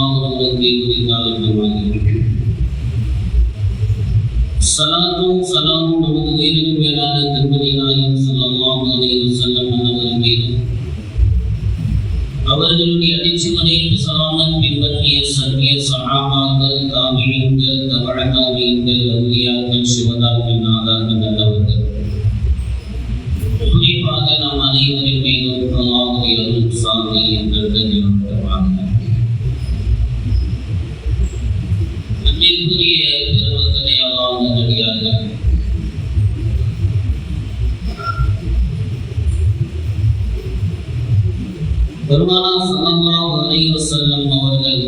அல்லாஹ் அவர்களுக்கு உரித்தாளர்களாக சலாத்தும் சலாமும் நமது உயிரினும் மேலான கண்மணி நாயகம் ஸல்லல்லாஹு அலைஹி வஸல்லம் அவர்கள் மீது அவர்களுடைய அடிச்சுவடை சலாமன் பின்பற்றிய சத்திய சஹாபாக்கள் தாபிஈன்கள் தபஅ தாபிஈன்கள் அவுலியாக்கள் சுஹதாக்கள் நாதாக்கள் நல்லவர்கள் குறிப்பாக நாம் அனைவரின் மீதும் அல்லாஹ்வுடைய அருள் சாந்தி என்றது நிலவரமாக அன்பிற்குரிய பெருமக்களே அல்லாஹ் நல்லடியார்கள் பெருமானார் ஸல்லல்லாஹு அலைஹி வஸல்லம் அவர்கள்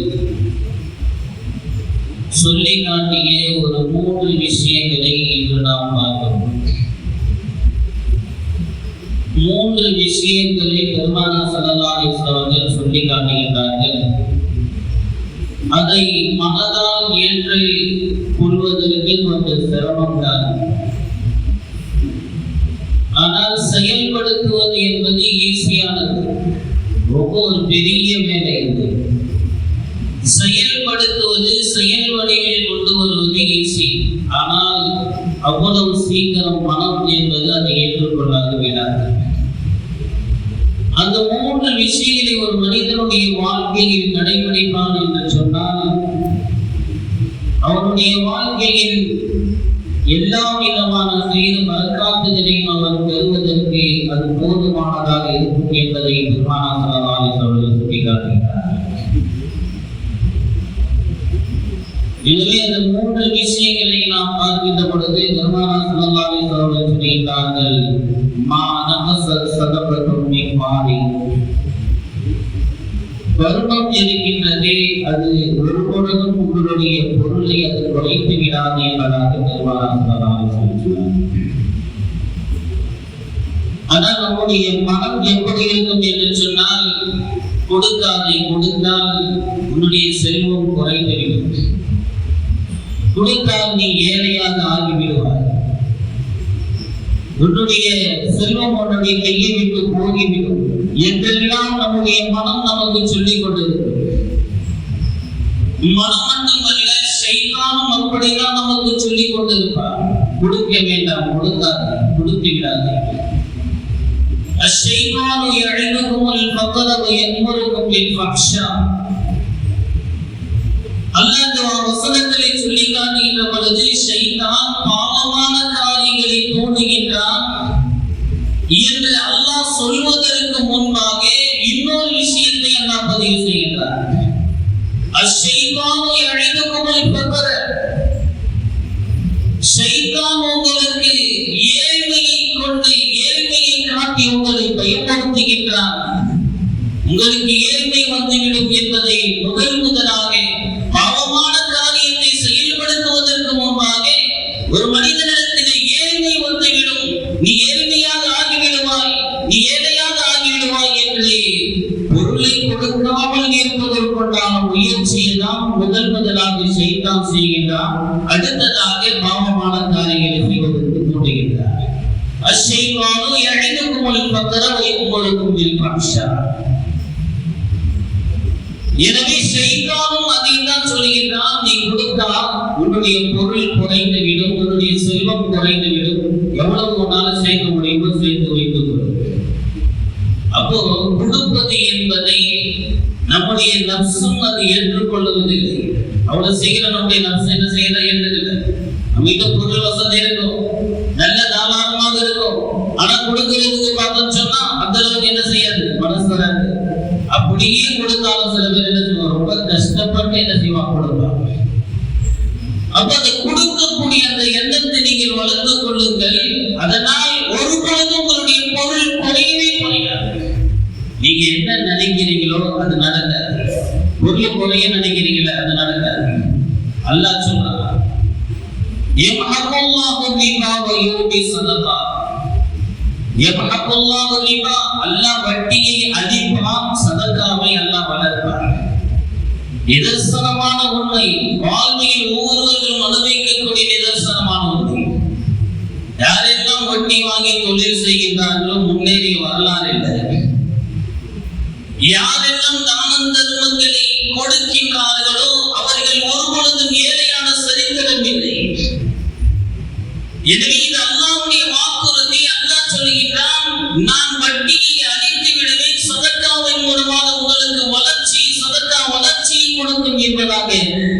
சொல்லி காட்டிய ஒரு 3 விஷயங்களை இன்று நாம் பார்க்கிறோம். 3 விஷயங்களை பெருமானார் ஸல்லல்லாஹு அலைஹி வஸல்லம் அவர்கள் சொல்லி காட்டுகின்றார்கள். அதை மனதால் ஏற்று கொள்வதற்கு கொஞ்சம் சிரமம்தான். ஆனால் செயல்படுத்துவது என்பது ஈஸியானது. ரொம்ப ஒரு பெரிய வேலை இது. செயல்படுத்துவது செயல் வடிவில் கொண்டு வருவது ஈஸி. ஆனால் அவ்வளவு சீக்கிரம் மனம் என்பது அதை ஏற்றுக்கொள்ளாது விடாது. அந்த 3 விஷயங்களை ஒரு மனிதனுடைய வாழ்க்கையில் கடைபிடிப்பான் என்று சொன்னால் அவனுடைய வாழ்க்கையில் எல்லா விதமான செய்து பரக்காத்துகளையும் அவர் பெறுவதற்கு அது போதுமானதாக இருக்கும் என்பதை பெருமானார் ஸல்லல்லாஹு அலைஹி வஸல்லம் சுட்டிக்காட்டுகிறார். எனவே அந்த 3 விஷயங்களை நாம் பார்க்கின்ற பொழுது பெருமானார் ஸல்லல்லாஹு அலைஹி வஸல்லம் சொல்கிறார்கள், மா நகஸ ஸதகத்துன் மின் மாலி, தர்மம் இருக்கின்றதே அது ஒரு பொழுதும் உங்களுடைய பொருளை அது குறைத்து விடாது என்பதாக பெருமானார் ஸல்லல்லாஹு அலைஹி வஸல்லம் சொல்கிறார். ஆனால் நம்முடைய மனம் எப்படி இருக்கும் என்று சொன்னால், கொடுக்காதை கொடுத்தால் உன்னுடைய செல்வம் குறைந்துவிடும், கொடுத்தால் நீ ஏழையாக ஆகிவிடுவாய், உன்னுடைய செல்வம் உன்னுடைய கையை விட்டு போகிவிடும் என்றெல்லாம் நம்முடைய மனம் நமக்கு சொல்லிக் கொண்டிருக்கும். மனம் மட்டுமல்ல, ஷைத்தானும் அப்படிதான் நமக்கு சொல்லிக் கொண்டிருப்பார். கொடுக்க வேண்டாம், கொடுக்காது, கொடுத்து விடாது. அஷ்ஷைத்தானு யஇதுகுமுல் ஃபக்ர வ யஅமுருகும் பில் ஃபஹ்ஷா. அல்லாஹ் இந்த வசனங்களை சொல்லி காட்டுகின்ற பொழுது ஷைத்தான் பாவமான காரியங்களை தூண்டுகின்றான் என்று அல்லாஹ் சொல்வதற்கு முன்பாக இன்னொரு விஷயத்தை அல்லாஹ் பதிவு செய்கின்றார். அஷ்ஷைத்தானு யஇதுகுமுல் ஃபக்ர, ஷைத்தான் உங்களுக்கு ஏழ்மையை கொண்டு ஏழ்மையை காட்டி உங்களை பயன்படுத்துகின்றான். உங்களுக்கு ஏழ்மை வந்துவிடும் என்பதை முதலாக பாவமான காரியத்தை செயல்படுத்துவதற்கு முன்பாக ஒரு மனிதனிடத்திலே ஏழ்மை வந்துவிடும், நீ ஏழ்மையாக ஆகிவிடுவாய், நீ ஏழையாக ஆகிவிடுவாய் என்று பொருளை கொடுக்காமல் இருப்பதற்குண்டான முயற்சியை தான் முதலாக ஷைத்தான் செய்கின்றான். அடுத்ததாக பாவமான காரியங்களை செய்வதற்கு தூண்டுகின்றார். அஷ்ஷைத்தானு யஇதுகுமுல் ஃபக்ர வ யஅமுருகும் பில் ஃபஹ்ஷா. எனவே ஷைத்தானும் அதைத்தான் சொல்கின்றான், நீ கொடுத்தால் உன்னுடைய பொருள் குறைந்து விடும், உன்னுடைய செல்வம் குறைந்து விடும், எவ்வளவு உன்னால சேர்க்க முடியுமோ சேர்த்து வைத்துக் கொள். அப்போ கொடுப்பது என்பதை நம்முடைய நப்சும் அது ஏற்றுக்கொள்வதில்லை. அவ்வளவு சீக்கிரம் நம்முடைய நப்சு என்ன செய்யற ஏற்றுக்கல. நம்மகிட்ட பொருள் வசதி இருக்கும், நல்ல தாராளமாக இருக்கும், ஆனா கொடுக்கிறதுக்கு பார்த்தோம்னு சொன்னா அந்த அளவுக்கு என்ன செய்யாது, மனசு வராது. அப்படியே கொடுத்தாலும் சில பேர் என்ன செய்வாங்க, ரொம்ப கஷ்டப்பட்டு என்ன செய்வாங்க, கொடுப்பாங்க. அப்ப அந்த கொடுக்கக்கூடிய அந்த எண்ணத்தை நீங்கள் வளர்த்துக் கொள்ளுங்கள். அதனால் ஒரு பொழுதும் உங்களுடைய பொருள் குறையவே குறையாது. நீங்க என்ன நினைக்கிறீங்களோ அது நடக்காது. பொருள் குறைய நினைக்கிறீங்களா, அது நடக்காது. அல்லாஹ் சொல்றான், யம்ஹகுல்லாஹு ரிபா வ யூர்பி ஸதகா. யம்ஹகுல்லாஹு ரிபா, அல்லாஹ் வட்டியை அழிப்பான், சதகாவை அல்லாஹ் வளர்ப்பான். நிதர்சனமான உண்மை, வாழ்க்கையில் ஒவ்வொருவர்களும் அனுபவிக்கக்கூடிய நிதர்சனமான உண்மை. யாரெல்லாம் வட்டி வாங்கி தொழில் செய்கின்றார்களோ முன்னேறிய வரலாறு இல்லை. யாரெல்லாம் தானம் தர்மங்களை கொடுக்கின்றார்களோ அவர்கள் ஒருபொழுதும் ஏழையான சரித்திரம் இல்லை. எனவே இது அல்லாஹ்வுடைய வாக்குறுதி. அல்லாஹ் சொல்கிறான், நான் வட்டியை அழித்து விடுவேன், சதக்காவின் மூலமாக உங்களுக்கு வளர்ச்சியை கொடுக்கும் என்பதாக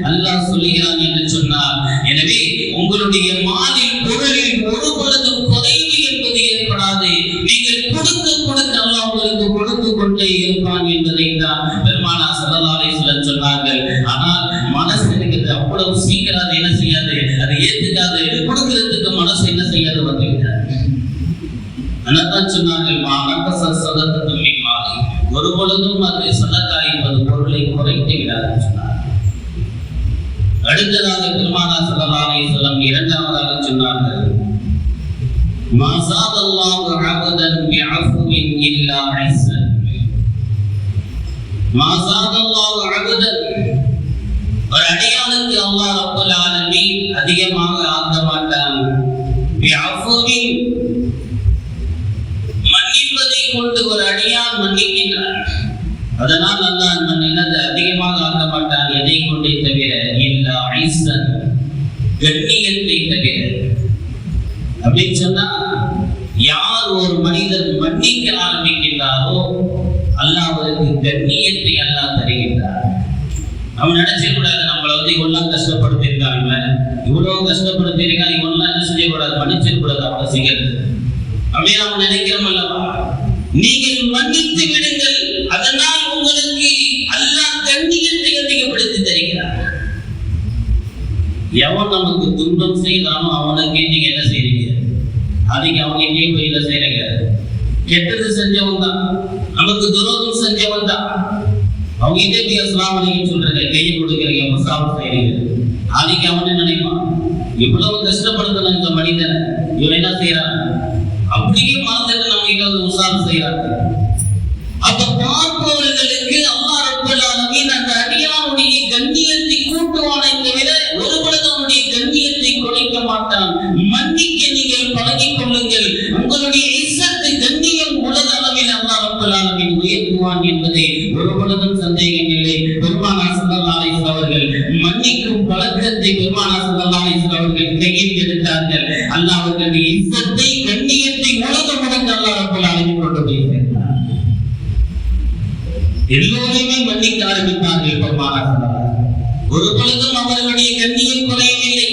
அல்லாஹ் சொல்கிறான் என்று சொன்னார். எனவே உங்களுடைய மாலில் பொருளில் ஒரு பொழுதும் குறைவு என்பது ஏற்படாது. நீங்கள் கொடுக்க கொடுக்க அல்லாஹ் உங்களுக்கு கொடுத்து கொண்டே இருப்பான் என்பதை தான் பெருமானார் ஸல்லல்லாஹு அலைஹி வஸல்லம் சொன்னார்கள். ஆனால் மனசு இருக்கிறது அவ்வளவு சீக்கிரம் அது என்ன செய்யாது, அதை ஏத்துக்காது, கொடுக்கிறதுக்கு மனசு என்ன செய்யாது வந்துவிட்டார். அதான் சொன்னார்கள், ஒரு பொழுதும் அது சதக்கா என்பது பொருளை குறைத்து விடாது சொன்னார். அடுத்ததாக பெருமானார் ஸல்லல்லாஹு அலைஹி வஸல்லம் இரண்டாவதாக சொன்னார்கள், மா ஸாதல்லாஹு அபதன் பிஅஃவின் இல்லா இஸ்ஸன். மா ஸாதல்லாஹு அபதன், ஒரு அடியானுக்கு அல்லாஹ் ரப்பல் ஆலமீன் அதிகமாக ஆக்க மாட்டான். பிஅஃவின், மன்னிப்பதை கொண்டு ஒரு அடியான் மன்னிக்கின்றான். அதனால் அல்லாஹ் என்னது அதிகமாக ஆக்க மாட்டான். எதை கொண்டே தவிர, இல்லா இஸ்ஸன், கண்ணியத்தை தவிர. அப்படின்னு சொன்னா, யார் ஒரு மனிதர் மன்னிக்க ஆரம்பிக்கின்றாரோ அல்லாஹ் அவருக்கு கண்ணியத்தை அல்லாஹ் தருகின்றார். அவன் நினைச்சிடக்கூடாது, நம்மளை இவெல்லாம் கஷ்டப்படுத்திருக்காங்க, இவ்வளவு கஷ்டப்படுத்திருக்காங்க, இவெல்லாம் என்ன செய்யக்கூடாது, மன்னிச்சிடக்கூடாது அவனை செய்கிறது அப்படின்னு அவன் நினைக்கிறோம் அல்லவா. நீங்கள் மன்னித்து விடுங்கள், அதனால் உங்களுக்கு அல்லாஹ் கண்ணியத்தை அதிகப்படுத்தி தருகிறார். எவன் நமக்கு துன்பம் செய்தானோ அவனுக்கு நீங்க என்ன செய்றீங்க, அதுக்கு அவங்க எங்கேயும் போய் என்ன செய்யறீங்க. கெட்டது செஞ்சவன் தான், நமக்கு துரோகம் செஞ்சவன் தான், அவங்க கிட்டே போய் அஸ்ஸலாமு அலைக்கும் சொல்றீங்க, கையை கொடுக்குறீங்க, முசாஃபா செய்றீங்க. அதுக்கு அவன் நினைப்பான், இவ்வளவு கஷ்டப்படுத்தணும் இந்த மனிதனை, இவன் என்ன செய்யறான், அப்படியே மறந்துட்டு நம்ம கிட்ட வந்து முசாஃபா செய்யறாங்க. அப்ப பார்ப்பவர்களுக்கு அல்லாஹ் ரப்பல் ஆலமீன் அந்த அடியானுடைய கண்ணியத்தை கூட்டுவானே தவிர ஒரு பொழுது அவனுடைய கண்ணியத்தை குறைக்க மாட்டான். மன்னிக்க நீங்கள் பழகிக் கொள்ளுங்கள், உங்களுடைய இஸ்ஸத்து கண்ணியம் உலக அளவில் அல்லாஹ் ரப்பல் ஆலமீன் உயர்த்துவான் என்பதை ஒரு பொழுதும் சந்தேகம் இல்லை. பெருமானார் ஸல்லல்லாஹு அலைஹி வஸல்லம் அவர்கள் மன்னிக்கும் பழக்கத்தை பெருமானார் ஸல்லல்லாஹு அலைஹி வஸல்லம் அவர்கள் கையில் எடுத்தார்கள். அல்லாஹ் அவர்களுடைய இஸ்ஸத்தை கண்ணியத்தை உலகம் முழுக்க அல்லாஹ் ரப்பல் ஆலமீன் கொண்டு போய் சேர்த்தார். எல்லோரையுமே மன்னிக்க ஆரம்பித்தார்கள் பெருமானார் ஸல்லல்லாஹு அலைஹி வஸல்லம். ஒரு பொழுதும் அவர்களுடைய கண்ணியம் குறையவில்லை.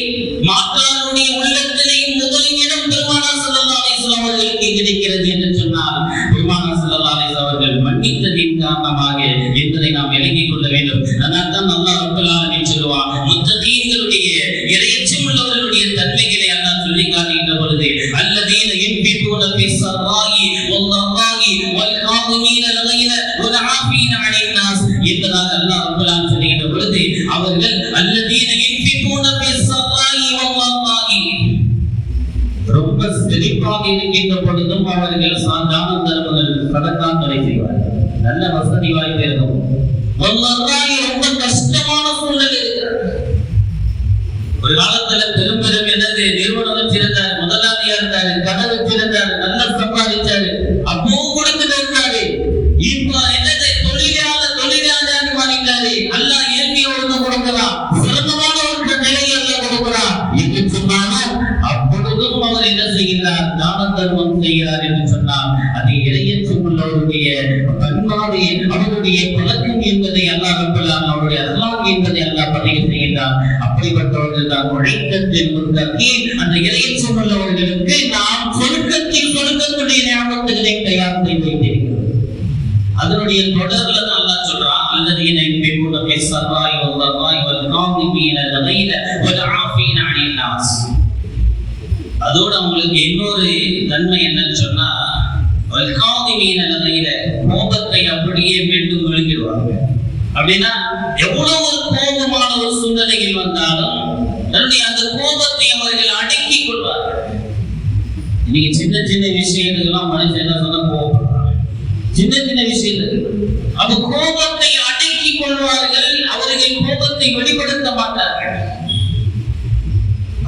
மாற்றாருடைய உள்ளத்திலேயும் முதலிடம் பெருமானார் ஸல்லல்லாஹு அலைஹி வஸல்லம் அவர்களுக்கு கிடைக்கிறது என்று சொன்னால் பெருமானார் ஸல்லல்லாஹு அலைஹி வஸல்லம் அவர்கள் மன்னித்ததின் காரணமாக என்பதை நாம் விளங்கிக் கொள்ள வேண்டும். அதனால் தான் அல்லாஹ் ரப்பல் ஆலமீன் சொல்லுவான், முத்தகீன்களுடைய இறையச்சம் உள்ளவர்களுடைய தன்மைகளை அல்லாஹ் சொல்லி காட்டுகின்ற பொழுது, அல்லதீன யுன்ஃபிகூன ஃபிஸ்ஸர்ராயி வல்தர்ராயி வல்காதிமீன அல்-கைத வல்ஆஃபீன அனின் நாஸ் என்பதாக அல்லாஹ் ரப்பல் ஆலமீன் சொல்லுகின்ற பொழுது, அவர்கள் அல்லதீன யுன்ஃபிகூன ஃபிஸ்ஸர்ராயி வல்தர்ராயி, ரொம்ப செழிப்பாக இருக்கின்ற பொழுதும் அவர்கள் தான தர்மங்கள் சதக்காக்களை செய்வார்கள். நல்ல வசதி வாய்ப்பு இருக்கும். வல்தர்ராயி, ரொம்ப கஷ்டமான சூழ்நிலை இருக்கிறது. ஒரு காலத்துல பெரும் என்னது நிறுவனம் வச்சிருந்தாரு, முதலாளியா இருந்தாரு, கடை வச்சிருந்தாரு, நல்லா சம்பாதிச்சாரு, அப்போ கொடுத்துட்டு இருந்தாரு. இப்ப என்னது தொழிலாளர் மாறிட்டாரு. அல்லாஹ் இயற்கையோடு கொடுக்கலாம், சிறந்தமான ஒரு நிலையை எல்லாம் கொடுக்கிறார் என்று சொன்னாலும் அப்பொழுதும் அவர் என்ன செய்கிறார், தான தர்மம் செய்கிறார் என்று சொன்னார். அது இறையச்சம் உள்ளவருடைய பண்பாடு, அவருடைய பழக்கம் என்பதை அல்லாஹ் ரப்பல் ஆலமீன் அவருடைய அல்லாஹ் என்பதை அல்லாஹ் பதிவு செய்கின்றார். அப்படிப்பட்டவர்கள் தான் உழைக்கத்தில் முத்தகீன். அந்த இறையச்சம் உள்ளவர்களுக்கு நாம் சொர்க்கத்துடைய ஞாபகங்களை தயார் செய்து வைத்திருக்கிறோம். அதனுடைய தொடர்ல தான் அல்லாஹ் சொல்றான், அல்லதீன யுன்ஃபிகூன ஃபிஸ்ஸர்ராயி வல்தர்ராயி வல்காதிமீன அல்-கைத வல்ஆஃபீன அனின் நாஸ். அதோட உங்களுக்கு இன்னொரு தன்மை என்னன்னு சொன்னா, வல்காதிமீன அல்-கைத, கோபத்தை அப்படியே மீண்டும் விழுங்கிடுவாங்க. அப்படின்னா எவ்வளவு ஒரு கோபமான ஒரு சூழ்நிலையில் வந்தாலும் தன்னுடைய அந்த கோபத்தை அவர்கள் அடக்கிக் கொள்வார்கள். இன்னைக்கு சின்ன சின்ன விஷயத்துக்கெல்லாம் மனுஷன் என்ன சொன்னா கோபப்படுறாங்க, சின்ன சின்ன விஷயத்துக்கு. அந்த கோபத்தை அடக்கிக் கொள்வார்கள், அவர்கள் கோபத்தை வெளிப்படுத்த மாட்டார்கள்.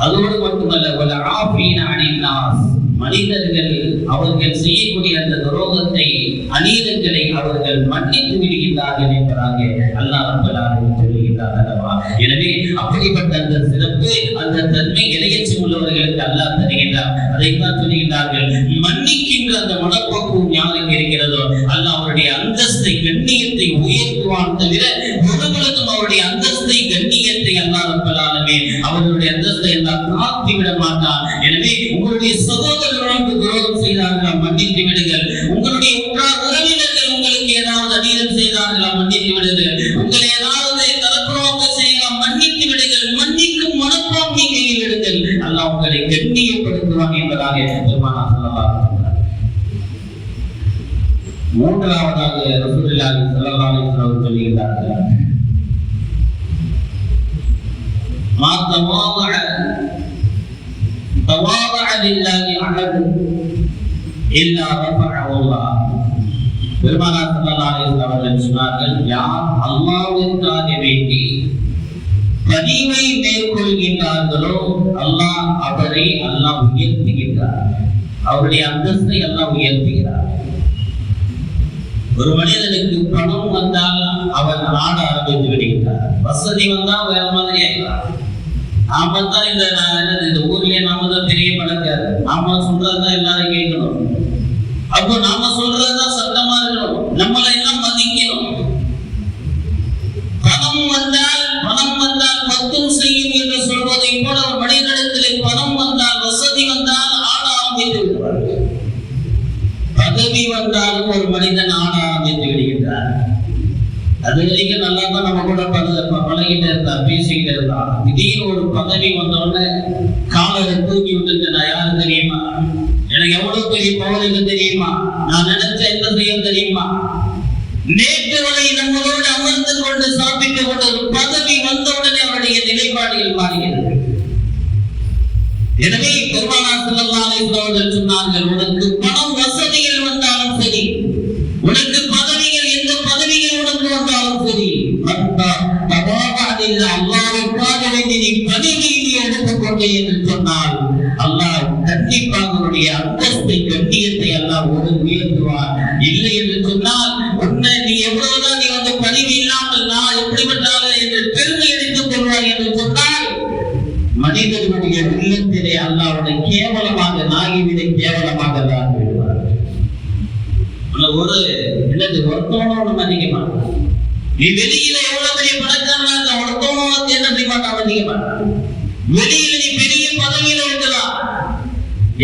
அதோடு மட்டுமல்ல, வல்ஆஃபீன அனின் நாஸ், மனிதர்கள் அவர்கள் செய்யக்கூடிய அந்த துரோகத்தை, அநீதங்களை அவர்கள் மன்னித்து விடுகின்றார்கள் என்பதாக அல்லாஹ் ரப்பல் ஆலமீன் சொல்லுகின்றார் அல்லவா. எனவே அப்படிப்பட்ட அந்த சிறப்பு, அந்த தன்மை இறையச்சம் உள்ளவர்களுக்கு அல்லாஹ் தருகின்றார். அதைத்தான் சொல்லுகின்றார்கள், மன்னிக்கின்ற அந்த மனப்பக்குவம் யாருக்கு இருக்கிறதோ அல்லாஹ் அவருடைய அந்தஸ்தை, கண்ணியத்தை உயர்த்துவான் தவிர ஒருவருக்கும் அவருடைய அந்தஸ்தை, கண்ணியத்தை அல்லாஹ் ரப்பல் ஆலமீன் அவருடைய அந்தஸ்தை எல்லாம் தாழ்த்தி விட மாட்டான். எனவே உங்களுடைய சகோதரர்களுக்கு துரோகம் செய்தார்களா, மன்னித்து விடுங்கள். உங்களுடைய உறவினர்கள் உங்களுக்கு ஏதாவது அநீதம் செய்தார்களா, மன்னித்து விடுங்கள். உங்களை ஏதாவது தரக்குறவங்க செய்யலாம், மன்னித்து விடுங்கள். மன்னிக்கும் மனப்பான்மை கையில் விடுங்கள். அல்லாஹ் உங்களை கண்ணியப்படுத்துவான் என்பதாக பெருமானார் ஸல்லல்லாஹு அலைஹி வஸல்லம். மூன்றாவதாக ரசூலுல்லாஹி ஸல்லல்லாஹு அலைஹி வஸல்லம் சொல்லுகிறார்கள், மா தவாதஅ லில்லாஹி அஹத் இல்லா ரஃபஅஹு அல்லாஹ். பெருமானார் ஸல்லல்லாஹு அலைஹி வஸல்லம் அவர்கள் சொன்னார்கள், யார் அல்லாஹ்விற்காக வேண்டி பணிவை மேற்கொள்கின்றார்களோ அல்லாஹ் அவரை உயர்த்துகின்றார். அவருடைய அந்தஸ்தை அல்லாஹ் உயர்த்துகிறார். ஒரு மனிதனுக்கு பணம் வந்தால் அவன் ஆட ஆரம்பித்து விடுகின்றார். வசதி வந்தால் வேற மாதிரி ஆகிறார். நாம தான் இந்த ஊர்லயே நாம தான் பெரிய பணக்காரு, நாம சொல்றதுதான் எல்லாரும் கேட்கணும். அப்போ நாம சொல்றதுதான் சட்டமா இருக்கணும், நம்மளை எல்லாம் மதிக்கணும். பணம் வந்தால் பத்தும் செய்யும் என்று சொல்வதை போல ஒரு மனிதனிடத்தில் பணம் வந்தால், வசதி வந்தால் ஆட ஆரம்பித்து விடுவார்கள். பதவி வந்தாலும் ஒரு மனிதன் ஆட ஆரம்பித்து விடுகின்றார். அது வரைக்கும் நல்லா தான் நம்ம கூட பழகிட்டு இருந்தா, பேசிக்கிட்டு இருந்தா, திடீர்னு ஒரு பதவி வந்தோடனே காலரை தூக்கி விட்டுட்டு, நான் யாரு தெரியுமா, எனக்கு எவ்வளவு பெரிய பவனுக்கு தெரியுமா, நான் நினைச்ச என்ன செய்ய தெரியுமா, நேற்று வரை நம்மளோடு அமர்ந்து கொண்டு சாப்பிட்டு கொண்டு ஒரு பதவி வந்த உடனே அவருடைய நிலைப்பாடுகள் மாறுகிறது. எனவே பெருமானார் ஸல்லல்லாஹு அலைஹி வஸல்லம் சொன்னார்கள், உனக்கு பணம் வசதிகள் வந்தாலும் சரி, உனக்கு பதவிகள், எந்த பதவிகள் உனக்கு வந்தாலும் சரி, அல்லாஹ்வுக்காக வேண்டி நீ பதவியை எடுத்துக்கொண்டே என்று சொன்னால் அல்லாஹ் கண்டிப்பாக உன்னுடைய அந்தஸ்தை, கண்ணியத்தை அல்லாஹ் உயர்த்துவார். இல்லை என்று சொன்னால் உன்னை நீ எவ்வளவுதான் நீ வந்து பதவி இல்லாமல் நான் எப்படிப்பட்டாலும் என்று பெருமை எடுத்துக் கொள்வாய் என்று சொன்னால் மனிதர்களுடைய உள்ளத்திலே அல்லாஹ்வுடைய கேவலமாக, நாகிவிட கேவலமாக தான் விடுவார். ஒரு என்னது ஒருத்தவனோட மதிக்க மாட்டான். நீ வெளியில எவ்வளவு பெரிய பணக்காரனா இருந்தா ஒருத்தவனோட என்ன செய்ய மாட்டான், மதிக்க மாட்டான். வெளியில நீ பெரிய பதவியில இருக்கலாம்,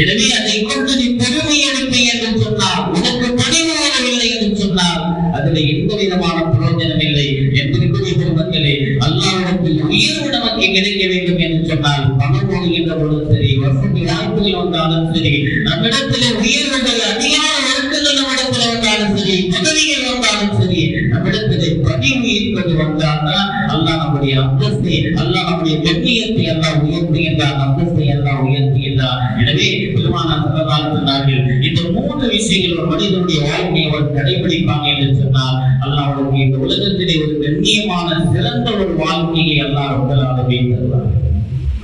எனவே அதை கொண்டு நீ பெருமை எடுப்பை என்று சொன்னால், உனக்கு பணிவு வரவில்லை என்று சொன்னால் அதுல எந்த விதமான பிரயோஜனம் இல்லை. என்பதற்குரிய பெருமக்களே, அல்லாஹ்விடத்தில் உயர்வு நமக்கு கிடைக்க வேண்டும் என்று சொன்னால் பணம் ஓடுகின்ற பொழுது சரி, வசதி வாய்ப்புகள் வந்தாலும் சரி, நம்மிடத்திலே உயர்வுகள், அதிகார வர்க்கங்கள் நம்மிடத்தில் வந்தாலும் சரி, பதவிகள் வந்தாலும் சரி, நம்மிடத்திலே பணிவு என்பது வந்தால்தான் அல்லாஹ் நம்முடைய அந்தஸ்தை, அல்லாஹ் நம்முடைய கண்ணியத்தை அல்லாஹ் உயர்த்துகின்றார், அந்தஸ்தை அல்லாஹ் உயர்த்துகின்றார். எனவே பெருமானார் ஸல்லல்லாஹு அலைஹி வஸல்லம் சொன்னார்கள், இந்த மூன்று விஷயங்கள் ஒரு மனிதனுடைய வாழ்க்கையை அவர் கடைபிடிப்பாங்க என்று சொன்னால் அல்லாஹ் அவருக்கு இந்த உலகத்திலே ஒரு கண்ணியமான சிறந்த ஒரு வாழ்க்கையை அல்லாஹ் ரப்பல் ஆலமீன் தருவார்.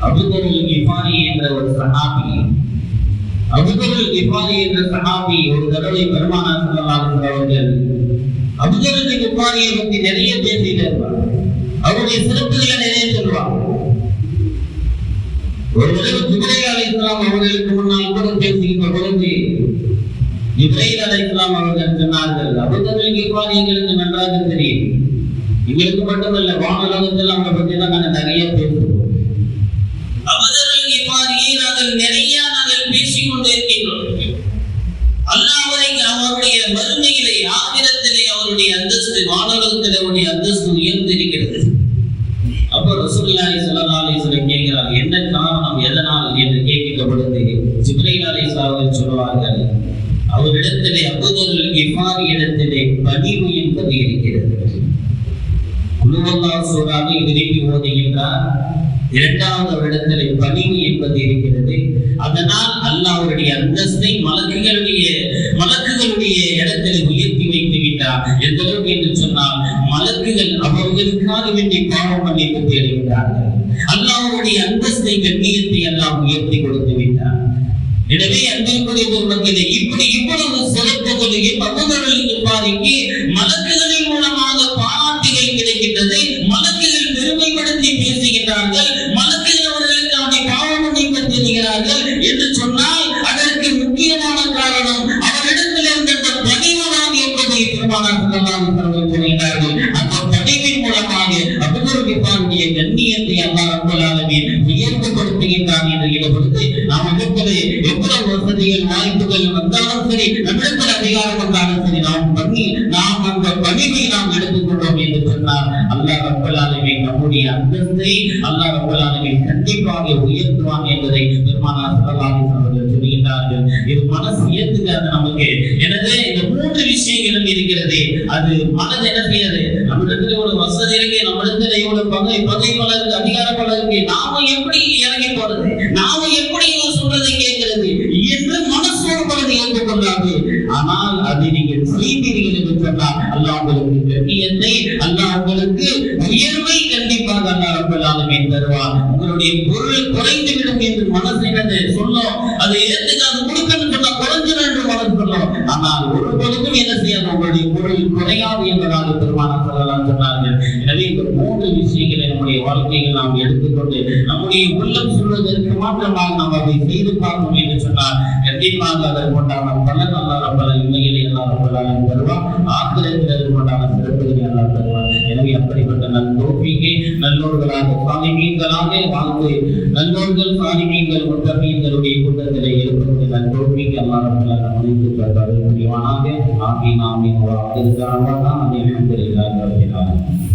அபூதர் கிஃபாரி என்ற ஒரு சஹாபி, அபூதர் கிஃபாரி என்ற சஹாபி ஒரு தடவை பெருமானார் ஸல்லல்லாஹு அலைஹி வஸல்லம் அவர்கள் அபூதர் கிஃபாரியை பற்றி நிறைய பேசிட்டு இருப்பார். அவருடைய சிறப்புகளை நிறைய சொல்வார். ஒரு தடவை ஜிப்ரீல் அலைஹிஸ்ஸலாம் அவர்களுக்கு முன்னால் கூட பேசுகின்ற பொழுது ஜிப்ரீல் அலைஹிஸ்ஸலாம் அவர்கள் சொன்னார்கள், அபூதர் கிஃபாரி எங்களுக்கு நன்றாக தெரியும், எங்களுக்கு மட்டுமல்ல வானலோகத்தில் அவங்களை பற்றி தான் நாங்கள் நிறைய பேசுவோம். அபூதர் கிஃபாரியை நாங்கள் பேசிக் கொண்டிருக்கின்றோம். அல்லாஹ் அவருடைய மறுமையிலே, ஆகிரத்திலே அவருடைய அந்தஸ்து, வானலோகத்திலே அவருடைய அந்தஸ்து உயர்ந்திருக்கிறது. அப்போ ரசூலுல்லாஹி ஸல்லல்லாஹு அலைஹி வஸல்லம் கேட்கிறார்கள், என்ன காரணம், எதனால் என்று கேட்கின்ற பொழுது ஜிப்ரீல் அலைஹிஸ்ஸலாம் அவர்கள் சொல்வார்கள், அவரிடத்திலே அபூதர் கிஃபாரி இடத்திலே பணிவு என்பது இருக்கிறது. குல் ஹுவல்லாஹு சூராவை விரும்பி ஓதுகின்றார். இரண்டாவது அவரிடத்திலே பணிவு என்பது இருக்கிறது. அதனால் அல்லாஹ் அவருடைய அந்தஸ்தை மலக்குகளுடைய இடத்திலே உயர்த்தி வைத்து விட்டார். எந்த அளவுக்கு என்று சொன்னால் மலக்குகள் அவர்களுக்காக வேண்டி பாவம் மன்னிப்பு தேடுகிறார்கள். அல்லாஹ்வுடைய அந்தஸ்தை, கண்ணியத்தை அல்லாஹ் உயர்த்தி கொடுத்து விட்டார். எனவே அன்பிற்குரிய ஒரு மக்களே, இப்படி இவ்வளவு சிறப்புகளையே பகுதிகளுக்கு பாதிக்கு மலக்குகளின் மூலமாக பாராட்டுகள் கிடைக்கின்றது. மலக்குகள் பெருமைப்படுத்தி பேசுகின்றார்கள். மலக்குகள் அவர்களுக்கு அவனை பாவமன்னிப்பு தெரிகிறார்கள் என்று சொன்னால் அதற்கு முக்கியமான காரணம் அவரிடத்தில் இருந்த பணிவனாக என்பதை பெருமானார் ஸல்லல்லாஹு அலைஹி வஸல்லம் கூறுகிறார்கள். அந்த பணிவின் மூலமாக அபூபக்கருடைய கண்ணியத்தை அல்லாஹ் ரப்பல் ஆலமீன் உயர்வுபடுத்துகின்றான் என்று இடப்படுத்து நாம் இடத்திலே எவ்வளவு வசதிகள் வாய்ப்புகள் வந்தாலும் சரி, நம்மிடத்தில் அதிகாரம் வந்தாலும் சரி, நாம் அந்த பணிவை நாம் எடுத்துக்கொண்டோம் என்று சொன்னால் அல்லாஹ் ரப்பல் ஆலமீன் நம்முடைய அந்தஸ்தை அல்லாஹ் ரப்பல் ஆலமீன் கண்டிப்பாக உயர்த்துவான் என்பதை பெருமானார் ஸல்லல்லாஹு அலைஹி வஸல்லம் சொல்கிறார்கள். இது மனசு ஏத்துக்காது நமக்கு. எனவே இந்த மூன்று விஷயங்களும் இருக்கிறது. அது மனது என்ன செய்யாது, நம்மிடத்துல ஒரு வசதி இருக்கு, நம்மிடத்துல இவ்வளவு பகை பலருக்கு அதிகார பலருக்கு, நாம எப்படி இறங்கி போறது, நாம எப்படி சொல்றதை கேட்கிறது என்று மனசோடு பலது ஏற்றுக்கொள்ளாது. ஆனால் அதை நீங்கள் செய்தீர்கள் என்று சொன்னால் அல்லாஹ் உங்களுக்கு கண்ணியத்தை, அல்லாஹ் உங்களுக்கு உயர்வை கண்டிப்பாக அல்லாஹ் ரப்பல் ஆலமீன் தருவார். உங்களுடைய பொருள் குறைந்துவிடும் என்று மனசு என்னது சொல்லும், அதை ஏற்றுக்காது. கொடுக்கணும் சொன்னா குறைஞ்சிடும் என்று மனசு சொல்லும். ஆனால் ஒரு பொழுதும் என்ன செய்யாது, உங்களுடைய பொருள் குறையாது என்பதாக பெருமானார் ஸல்லல்லாஹு அலைஹி சொன்னார்கள். எனவே இந்த மூன்று விஷயங்களை நம்முடைய வாழ்க்கையில் நாம் எடுத்துக்கொண்டு நம்முடைய உள்ளம் சொல்வதற்கு மாற்றமாக நாம் அதை செய்து பார்ப்போம் என்று சொன்னால் கண்டிப்பாக அதற்குண்டான பலன் அல்லாஹ் ரப்பல் ஆலமீன் அல்லாஹ் ரப்பல் ஆலமீன் தருவார். ஆகிரத்தில் அதற்குண்டான சிறப்புகளை அல்லாஹ் தருவார். எனவே அப்படிப்பட்ட நல்தௌஃபீகை நல்லோர்களாக சாலிஹீன்களாக வாழ்ந்து நல்லோர்கள் சாலிஹீன்கள் முத்தகீன்களுடைய கூட்டத்திலே இருப்பதற்கு நல்தௌஃபீகை அல்லாஹ் ரப்பல் ஆலமீன் தருவார். புரிவானாக. ஆமீன் ஆமீன். வா அல்ஹம்துலில்லாஹி ரப்பில் ஆலமீன்.